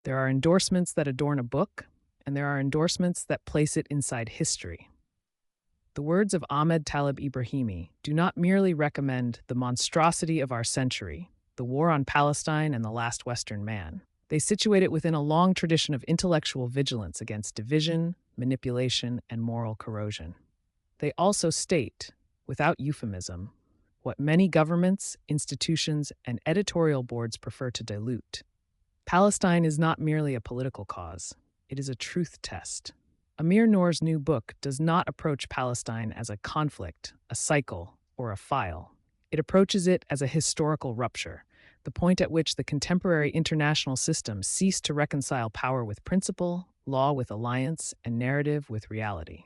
There are endorsements that adorn a book, and there are endorsements that place it inside history. The words of Ahmed Talib Ibrahimi do not merely recommend the monstrosity of our century, the war on Palestine and the last Western man. They situate it within a long tradition of intellectual vigilance against division, manipulation, and moral corrosion. They also state, without euphemism, what many governments, institutions, and editorial boards prefer to dilute. Palestine is not merely a political cause, it is a truth test. Amir Nour's new book does not approach Palestine as a conflict, a cycle, or a file. It approaches it as a historical rupture, the point at which the contemporary international system ceased to reconcile power with principle, law with alliance, and narrative with reality.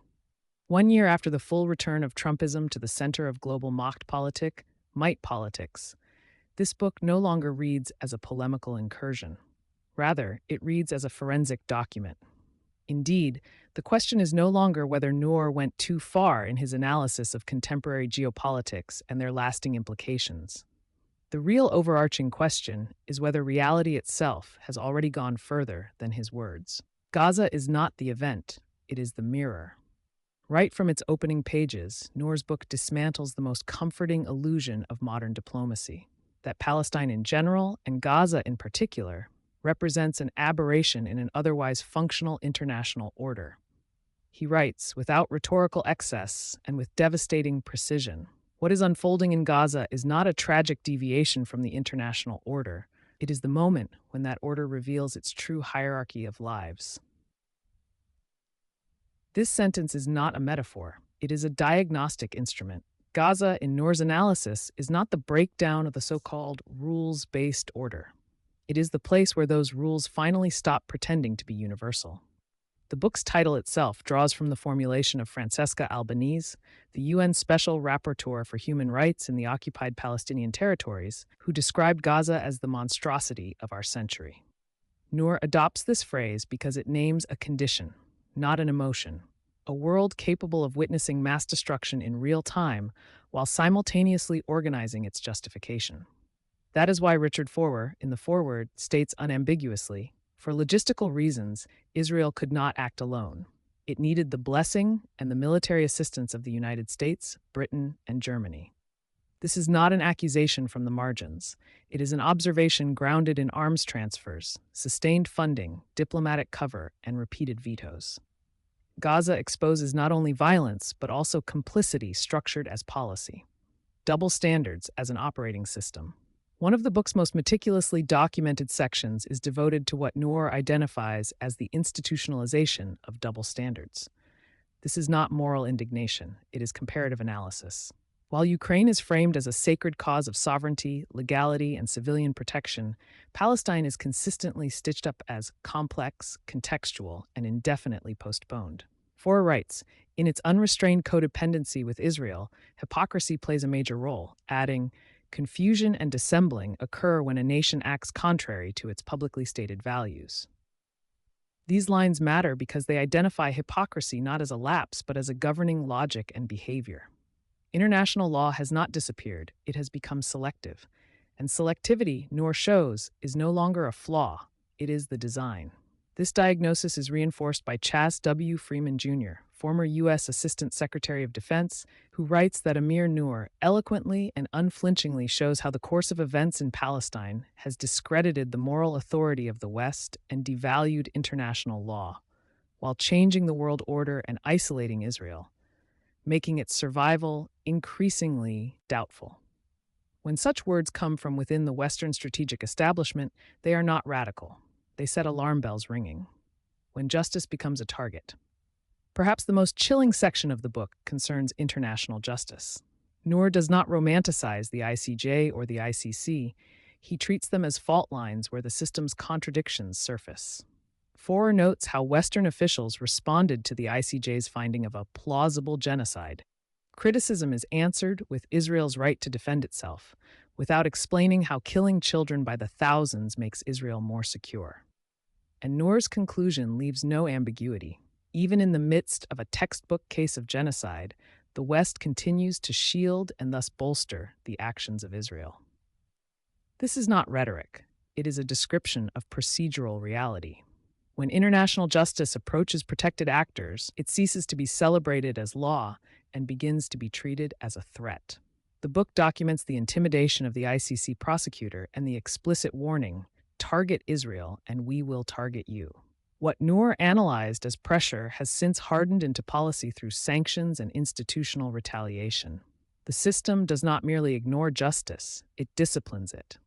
1 year after the full return of Trumpism to the center of global might politics, this book no longer reads as a polemical incursion. Rather, it reads as a forensic document. Indeed, the question is no longer whether Nour went too far in his analysis of contemporary geopolitics and their lasting implications. The real overarching question is whether reality itself has already gone further than his words. Gaza is not the event, it is the mirror. Right from its opening pages, Nour's book dismantles the most comforting illusion of modern diplomacy, that Palestine in general, and Gaza in particular, represents an aberration in an otherwise functional international order. He writes, without rhetorical excess and with devastating precision, what is unfolding in Gaza is not a tragic deviation from the international order. It is the moment when that order reveals its true hierarchy of lives. This sentence is not a metaphor. It is a diagnostic instrument. Gaza, in Nour's analysis, is not the breakdown of the so-called rules-based order. It is the place where those rules finally stop pretending to be universal. The book's title itself draws from the formulation of Francesca Albanese, the UN Special Rapporteur for Human Rights in the occupied Palestinian territories, who described Gaza as the monstrosity of our century. Nour adopts this phrase because it names a condition, not an emotion, a world capable of witnessing mass destruction in real time while simultaneously organizing its justification. That is why Richard Foer, in the foreword, states unambiguously, for logistical reasons, Israel could not act alone. It needed the blessing and the military assistance of the United States, Britain, and Germany. This is not an accusation from the margins. It is an observation grounded in arms transfers, sustained funding, diplomatic cover, and repeated vetoes. Gaza exposes not only violence, but also complicity structured as policy, double standards as an operating system. One of the book's most meticulously documented sections is devoted to what Nour identifies as the institutionalization of double standards. This is not moral indignation, it is comparative analysis. While Ukraine is framed as a sacred cause of sovereignty, legality, and civilian protection, Palestine is consistently stitched up as complex, contextual, and indefinitely postponed. Foer writes, in its unrestrained codependency with Israel, hypocrisy plays a major role, adding, confusion and dissembling occur when a nation acts contrary to its publicly stated values. These lines matter because they identify hypocrisy not as a lapse, but as a governing logic and behavior. International law has not disappeared, it has become selective. And selectivity, Nour shows, is no longer a flaw, it is the design. This diagnosis is reinforced by Chas W. Freeman Jr., former U.S. Assistant Secretary of Defense, who writes that Amir Nour eloquently and unflinchingly shows how the course of events in Palestine has discredited the moral authority of the West and devalued international law, while changing the world order and isolating Israel, making its survival increasingly doubtful. When such words come from within the Western strategic establishment, they are not radical. They set alarm bells ringing. When justice becomes a target. Perhaps the most chilling section of the book concerns international justice. Nour does not romanticize the ICJ or the ICC. He treats them as fault lines where the system's contradictions surface. Foer notes how Western officials responded to the ICJ's finding of a plausible genocide. Criticism is answered with Israel's right to defend itself, without explaining how killing children by the thousands makes Israel more secure. And Nour's conclusion leaves no ambiguity. Even in the midst of a textbook case of genocide, the West continues to shield and thus bolster the actions of Israel. This is not rhetoric. It is a description of procedural reality. When international justice approaches protected actors, it ceases to be celebrated as law and begins to be treated as a threat. The book documents the intimidation of the ICC prosecutor and the explicit warning, "Target Israel and we will target you." What Nour analyzed as pressure has since hardened into policy through sanctions and institutional retaliation. The system does not merely ignore justice, it disciplines it.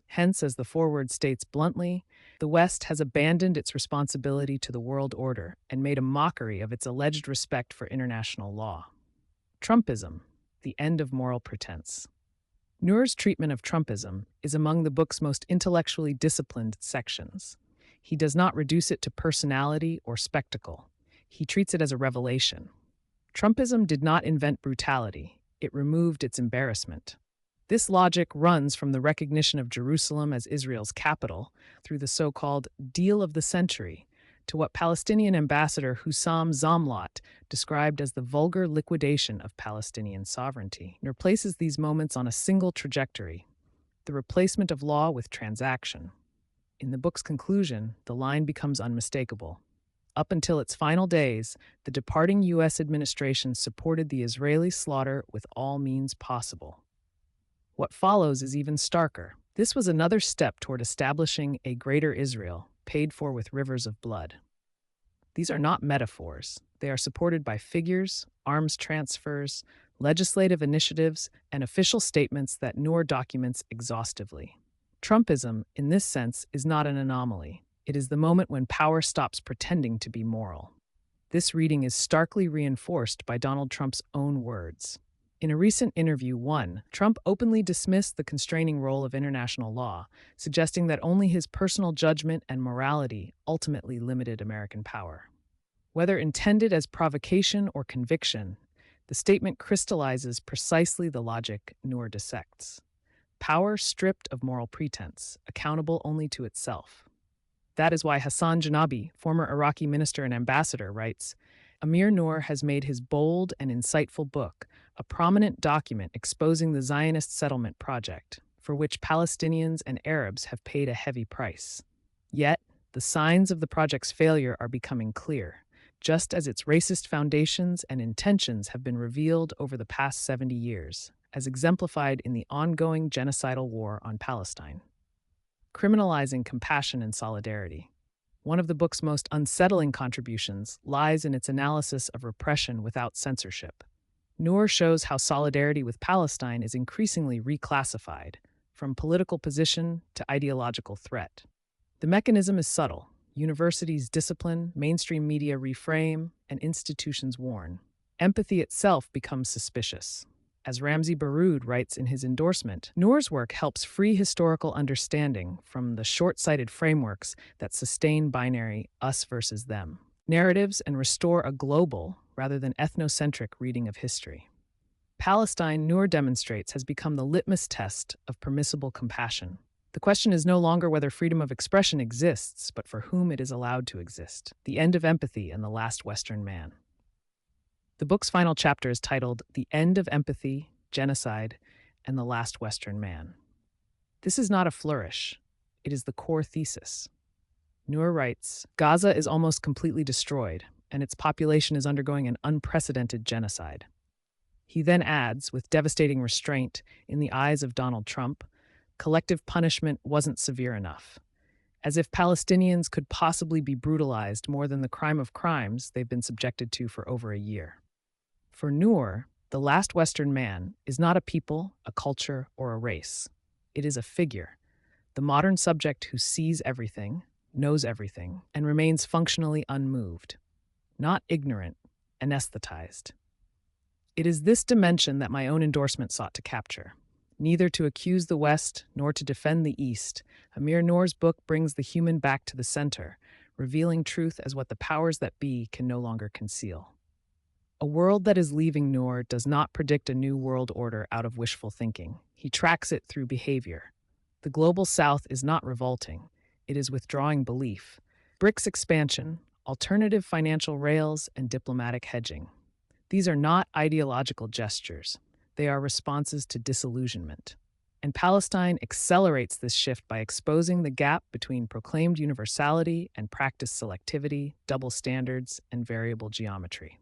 Hence, as the foreword states bluntly, the West has abandoned its responsibility to the world order and made a mockery of its alleged respect for international law. Trumpism, the end of moral pretense. Nour's treatment of Trumpism is among the book's most intellectually disciplined sections. He does not reduce it to personality or spectacle. He treats it as a revelation. Trumpism did not invent brutality, it removed its embarrassment. This logic runs from the recognition of Jerusalem as Israel's capital through the so-called deal of the century to what Palestinian ambassador Hussam Zomlot described as the vulgar liquidation of Palestinian sovereignty. Nour places these moments on a single trajectory, the replacement of law with transaction. In the book's conclusion, the line becomes unmistakable. Up until its final days, the departing U.S. administration supported the Israeli slaughter with all means possible. What follows is even starker. This was another step toward establishing a greater Israel, paid for with rivers of blood. These are not metaphors. They are supported by figures, arms transfers, legislative initiatives, and official statements that Nour documents exhaustively. Trumpism, in this sense, is not an anomaly. It is the moment when power stops pretending to be moral. This reading is starkly reinforced by Donald Trump's own words. In a recent interview, Trump openly dismissed the constraining role of international law, suggesting that only his personal judgment and morality ultimately limited American power. Whether intended as provocation or conviction, the statement crystallizes precisely the logic Nour dissects. Power stripped of moral pretense, accountable only to itself. That is why Hassan Janabi, former Iraqi minister and ambassador, writes, Amir Nour has made his bold and insightful book a prominent document exposing the Zionist settlement project, for which Palestinians and Arabs have paid a heavy price. Yet, the signs of the project's failure are becoming clear, just as its racist foundations and intentions have been revealed over the past 70 years, as exemplified in the ongoing genocidal war on Palestine. Criminalizing compassion and solidarity. One of the book's most unsettling contributions lies in its analysis of repression without censorship. Nour shows how solidarity with Palestine is increasingly reclassified, from political position to ideological threat. The mechanism is subtle. Universities discipline, mainstream media reframe, and institutions warn. Empathy itself becomes suspicious. As Ramzi Baroud writes in his endorsement, Nour's work helps free historical understanding from the short-sighted frameworks that sustain binary us versus them narratives and restore a global, rather than ethnocentric, reading of history. Palestine, Nour demonstrates, has become the litmus test of permissible compassion. The question is no longer whether freedom of expression exists, but for whom it is allowed to exist. The End of Empathy and the Last Western Man. The book's final chapter is titled The End of Empathy, Genocide, and the Last Western Man. This is not a flourish. It is the core thesis. Nour writes, Gaza is almost completely destroyed, and its population is undergoing an unprecedented genocide. He then adds, with devastating restraint, in the eyes of Donald Trump, collective punishment wasn't severe enough. As if Palestinians could possibly be brutalized more than the crime of crimes they've been subjected to for over a year. For Nour, the last Western man is not a people, a culture, or a race. It is a figure, the modern subject who sees everything, knows everything, and remains functionally unmoved, not ignorant, anesthetized. It is this dimension that my own endorsement sought to capture. Neither to accuse the West nor to defend the East, Amir Nour's book brings the human back to the center, revealing truth as what the powers that be can no longer conceal. A world that is leaving Nour does not predict a new world order out of wishful thinking. He tracks it through behavior. The global South is not revolting. It is withdrawing belief. BRICS expansion, alternative financial rails, and diplomatic hedging. These are not ideological gestures. They are responses to disillusionment. And Palestine accelerates this shift by exposing the gap between proclaimed universality and practiced selectivity, double standards, and variable geometry.